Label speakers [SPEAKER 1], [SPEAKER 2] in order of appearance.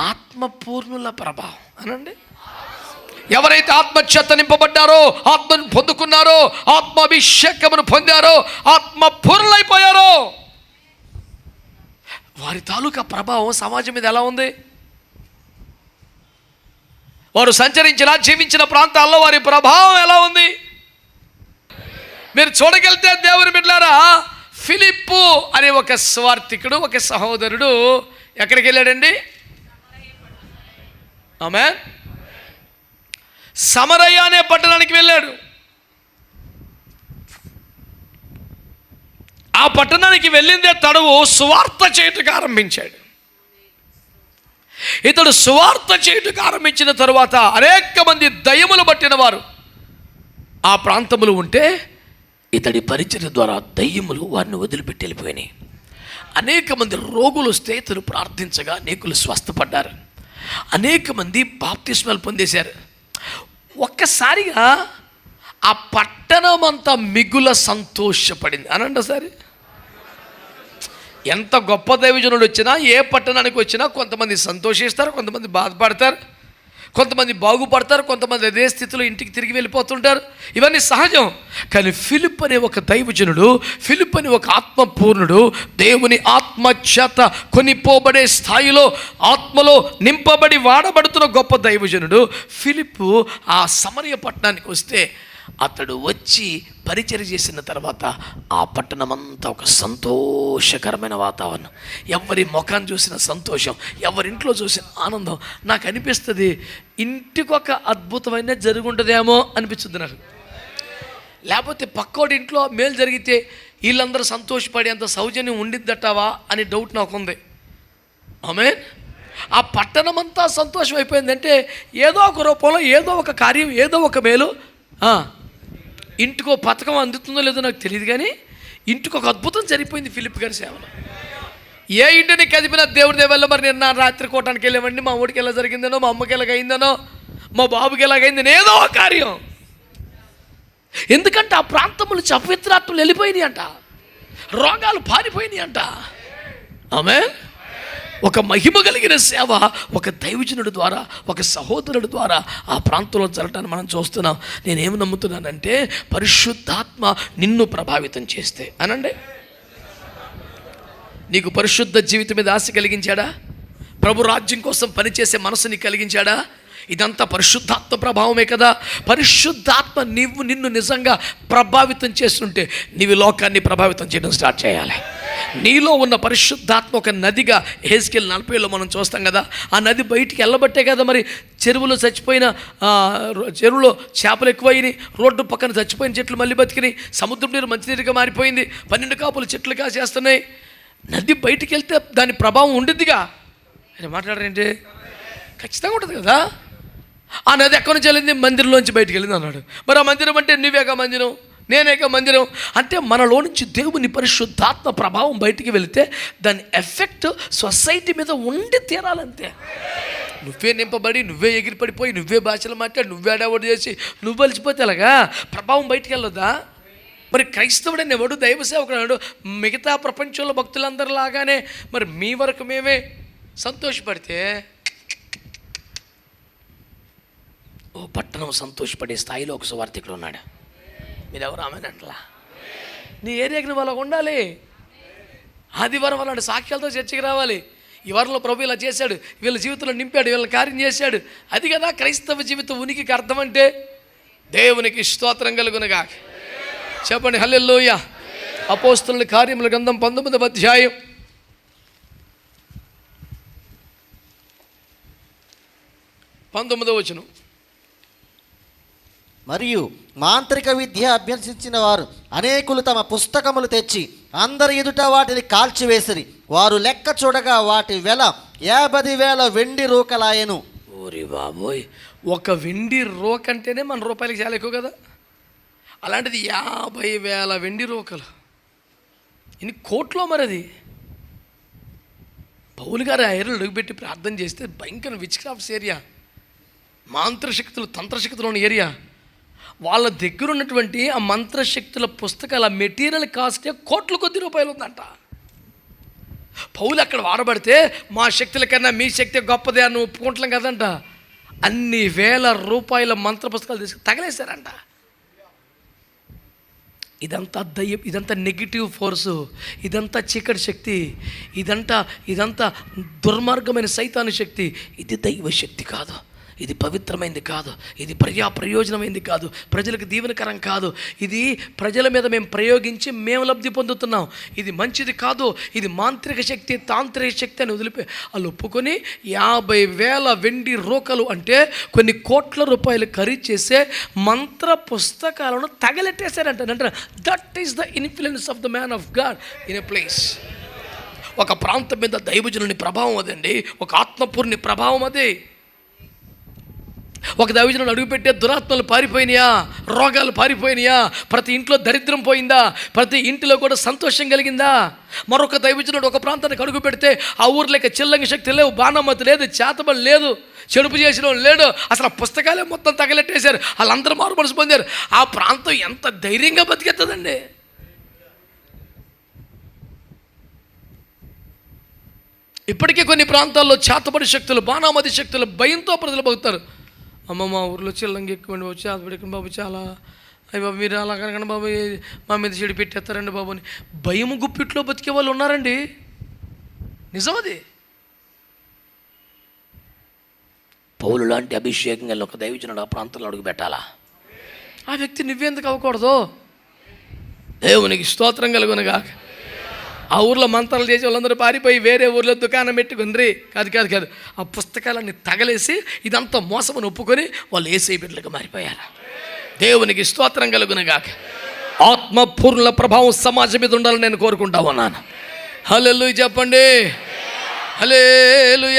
[SPEAKER 1] ఆత్మపూర్ణుల ప్రభావం అనండి. ఎవరైతే ఆత్మచేత నింపబడ్డారో, ఆత్మను పొందుకున్నారో, ఆత్మాభిషేకమును పొందారో, ఆత్మపూర్ణులైపోయారో, వారి తాలూకా ప్రభావం సమాజం మీద ఎలా ఉంది? వారు సంచరించిన, జీవించిన ప్రాంతాల్లో వారి ప్రభావం ఎలా ఉంది? మీరు చూడగలిగితే దేవుని బిడ్డలారా, ఫిలిప్పు అనే ఒక స్వార్థికుడు, ఒక సహోదరుడు ఎక్కడికి వెళ్ళాడండి? ఆమేన్. సమరయ అనే పట్టణానికి వెళ్ళాడు. ఆ పట్టణానికి వెళ్ళిందే తడవు సువార్త చేయుటకు ఆరంభించాడు. ఇతడు సువార్త చేయుటకు ఆరంభించిన తరువాత అనేక మంది దయ్యములు పట్టిన వారు ఆ ప్రాంతములు ఉంటే, ఇతడి పరిచర్య ద్వారా దయ్యములు వారిని వదిలిపెట్టి వెళ్ళిపోయినాయి. అనేక మంది రోగులు వస్తే ఇతడు ప్రార్థించగా అనేకులు స్వస్థపడ్డారు. అనేక మంది బాప్తిస్మాలు పొందేశారు. ఒక్కసారిగా ఆ పట్టణం అంతా మిగుల సంతోషపడింది అనండి. సరే, ఎంత గొప్ప దైవజనుడు వచ్చినా, ఏ పట్టణానికి వచ్చినా కొంతమంది సంతోషిస్తారు, కొంతమంది బాధపడతారు, కొంతమంది బాగుపడతారు, కొంతమంది అదే స్థితిలో ఇంటికి తిరిగి వెళ్ళిపోతుంటారు. ఇవన్నీ సహజం. కానీ ఫిలిప్ అనే ఒక దైవజనుడు, ఫిలిప్ అనే ఒక ఆత్మపూర్ణుడు, దేవుని ఆత్మచేత కొనిపోబడే స్థాయిలో ఆత్మలో నింపబడి వాడబడుతున్న గొప్ప దైవజనుడు ఫిలిప్పు ఆ సమరయ పట్టణానికి వస్తే, అతడు వచ్చి పరిచర్య చేసిన తర్వాత ఆ పట్టణమంతా ఒక సంతోషకరమైన వాతావరణం. ఎవరి ముఖాన్ని చూసిన సంతోషం, ఎవరింట్లో చూసిన ఆనందం. నాకు అనిపిస్తుంది ఇంటికొక అద్భుతమైన జరుగుంటుందేమో అనిపిస్తుంది నాకు. లేకపోతే పక్కోడి ఇంట్లో మేలు జరిగితే వీళ్ళందరూ సంతోషపడేంత సౌజన్యం ఉండిద్దటావా అని డౌట్ నాకు ఉంది. ఆమేన్. ఆ పట్టణమంతా సంతోషం అయిపోయిందంటే ఏదో ఒక రూపంలో, ఏదో ఒక కార్యం, ఏదో ఒక మేలు. ఇంటికో పథకం అందుతుందో లేదో నాకు తెలియదు, కానీ ఇంటికి ఒక అద్భుతం జరిగిపోయింది ఫిలిప్ గారి సేవలో. ఏ ఇంటిని కదిపిన దేవుడి దేవల్ల. మరి నేను నా రాత్రి కోటానికి వెళ్ళామండి, మా ఊడికి ఎలా జరిగిందనో, మా అమ్మకి ఎలాగైందనో, మా బాబుకి ఎలాగైందని ఏదో ఒక కార్యం. ఎందుకంటే ఆ ప్రాంతంలో అపవిత్రాత్మలు వెళ్ళిపోయినాయి అంట, రోగాలు పారిపోయినాయి అంట. ఆమేన్. ఒక మహిమ కలిగిన సేవ ఒక దైవజనుడి ద్వారా, ఒక సహోదరుడి ద్వారా ఆ ప్రాంతంలో జరగటాన్ని మనం చూస్తున్నాం. నేనేమి నమ్ముతున్నానంటే, పరిశుద్ధాత్మ నిన్ను ప్రభావితం చేస్తే అనండి. నీకు పరిశుద్ధ జీవితం మీద ఆశ కలిగించాడా? ప్రభు రాజ్యం కోసం పనిచేసే మనసుని కలిగించాడా? ఇదంతా పరిశుద్ధాత్మ ప్రభావమే కదా. పరిశుద్ధాత్మ నిన్ను నిజంగా ప్రభావితం చేస్తుంటే నీవు లోకాన్ని ప్రభావితం చేయడం స్టార్ట్ చేయాలి. నీలో ఉన్న పరిశుద్ధాత్మ ఒక నదిగా హెజ్కేలు 40లో మనం చూస్తాం కదా. ఆ నది బయటికి వెళ్ళబట్టే కదా మరి చెరువులో చచ్చిపోయిన చెరువులో చేపలు ఎక్కువైనాయి, రోడ్డు పక్కన చచ్చిపోయిన చెట్లు మళ్ళీ బతికినాయి, సముద్రం నీరు మంచినీరుగా మారిపోయింది, 12 కాపులు చెట్లు కాసేస్తున్నాయి. నది బయటికి వెళ్తే దాని ప్రభావం ఉండిద్దిగా. అని మాట్లాడారేంటి? ఖచ్చితంగా ఉంటుంది కదా. ఆ నది ఎక్కడి నుంచి వెళ్ళింది? మందిరంలోంచి బయటికి వెళ్ళింది అన్నాడు. మరి ఆ మందిరం అంటే నువ్వేగా మందిరం, నేనేక మందిరం. అంటే మనలో నుంచి దేవుని పరిశుద్ధాత్మ ప్రభావం బయటికి వెళితే దాని ఎఫెక్ట్ సొసైటీ మీద ఉండి తీరాలంతే. నువ్వే నింపబడి, నువ్వే ఎగిరిపడిపోయి, నువ్వే భాషలు మాట్లాడి, నువ్వే అడావడి చేసి నువ్వు వలిచిపోతే అలాగా ప్రభావం బయటికి వెళ్ళొద్దా? మరి క్రైస్తవుడు అనేవాడు, దైవ సేవకుడు అన్నాడు, మిగతా ప్రపంచంలో భక్తులందరిలాగానే మరి మీ వరకు మేమే సంతోషపడితే ఓ పట్టణం సంతోషపడే స్థాయిలో ఒక సువార్థికుడు ఉన్నాడు. మీరు ఎవరు ఆమెనంటలా? నీ ఏరియాకి వాళ్ళకు ఉండాలి. ఆదివారం వాళ్ళ సాక్ష్యాలతో చర్చకి రావాలి. ఈ వారంలో ప్రభు ఇలా చేశాడు, వీళ్ళ జీవితంలో నింపాడు, వీళ్ళ కార్యం చేశాడు. అది కదా క్రైస్తవ జీవితం ఉనికికి అర్థం అంటే. దేవునికి స్తోత్రం కలుగునుగా. చెప్పండి హల్లెలూయా. అపోస్తలుల కార్యముల గ్రంథం 19వ అధ్యాయం 19వ వచనం.
[SPEAKER 2] మరియు మాంత్రిక విద్య అభ్యసించిన వారు అనేకులు తమ పుస్తకములు తెచ్చి అందరి ఎదుట వాటిని కాల్చివేసిరి. వారు లెక్క చూడగా వాటి వెల 50,000 వెండి రూకలాయెను.
[SPEAKER 1] ఓరి బాబోయ్, ఒక వెండి రోక అంటేనే మన రూపాయలకి చాలా ఎక్కువ కదా. అలాంటిది 50,000 వెండి రూకలు. ఇన్ని కోట్లో మరి అది. పౌలు గారు ఆ ఏరియాలో అడుగుపెట్టి ప్రార్థన చేస్తే భయంకర విచ్ క్రాఫ్ట్స్ ఏరియా, మంత్రశక్తులు తంత్రశక్తులు ఉన్న ఏరియా. వాళ్ళ దగ్గర ఉన్నటువంటి ఆ మంత్రశక్తుల పుస్తకాల మెటీరియల్ కాస్టే కోట్ల కొద్ది రూపాయలు ఉందంట. పౌలు అక్కడ వాడబడితే మా శక్తుల కన్నా మీ శక్తి గొప్పదే అని ఒప్పుకుంటలేం కదంట. అన్ని వేల రూపాయల మంత్ర పుస్తకాలు తీసుకు తగలేశారంట. ఇదంతా దయ్యం, ఇదంతా నెగిటివ్ ఫోర్సు, ఇదంతా చీకటి శక్తి, ఇదంతా దుర్మార్గమైన సైతాను శక్తి. ఇది దైవ శక్తి కాదు, ఇది పవిత్రమైంది కాదు, ఇది ప్రయోజనమైంది కాదు, ప్రజలకు దీవెనకరం కాదు. ఇది ప్రజల మీద మేము ప్రయోగించి మేము లబ్ధి పొందుతున్నాం. ఇది మంచిది కాదు, ఇది మాంత్రిక శక్తి, తాంత్రిక శక్తి అని వాళ్ళు ఒప్పుకొని 50,000 వెండి రూకలు అంటే కొన్ని కోట్ల రూపాయలు ఖరీదు చేసే మంత్ర పుస్తకాలను తగలెట్టేశారంట. అంటే that is the influence of the man of God in a place. ఒక ప్రాంతం మీద దైవజనుని ప్రభావం అదండి, ఒక ఆత్మపూర్ణి ప్రభావం అదే. ఒక దైవజనుడు అడుగుపెట్టే దురాత్మలు పారిపోయినాయా, రోగాలు పారిపోయినాయా, ప్రతి ఇంట్లో దరిద్రం పోయిందా, ప్రతి ఇంటిలో కూడా సంతోషం కలిగిందా. మరొక దైవజనుడు ఒక ప్రాంతానికి అడుగు పెడితే ఆ ఊర్లోకి చిల్లంగి శక్తి లేవు, బాణమతి లేదు, చేతబడి లేదు, చెడుపు చేసిన లేడు, అసలు ఆ పుస్తకాలే మొత్తం తగలెట్టేశారు. వాళ్ళందరూ మారు మనసు పొందారు. ఆ ప్రాంతం ఎంత ధైర్యంగా బతికెత్తదండి. ఇప్పటికీ కొన్ని ప్రాంతాల్లో చేతబడి శక్తులు, బాణామతి శక్తులు భయంతో ప్రజలు బతుకుతారు. అమ్మ మా ఊర్లో చిల్లంగి ఎక్కువండి బాబు, చేతబడి ఎక్కువ బాబు, చాలా అయ్యి బాబు మీరు అలా కనుక బాబు మా మీద చెడు పెట్టేస్తారండి బాబు అని భయము గుప్పిట్లో బతికే వాళ్ళు ఉన్నారండి. నిజమది. పౌలు లాంటి అభిషేకం గల ఒక దైవజనుడు ఆ ప్రాంతంలో అడుగు పెట్టాలా? ఆ వ్యక్తి నువ్వెందుకు అవ్వకూడదు? దేవునికి స్తోత్రం కలుగునుగా. ఆ ఊర్లో మంత్రాలు చేసి వాళ్ళందరూ పారిపోయి వేరే ఊర్లో దుకాణం పెట్టుకుంది. కాదు, ఆ పుస్తకాలన్నీ తగలేసి ఇదంతా మోసమని ఒప్పుకొని వాళ్ళు యేసయ్య బిడ్డలుగా మారిపోయారు. దేవునికి స్తోత్రం కలుగునుగా. ఆత్మపూర్ణుల ప్రభావం సమాజం మీద ఉండాలని నేను కోరుకుంటా ఉన్నాను. హల్లెలూయా చెప్పండి, హల్లెలూయా.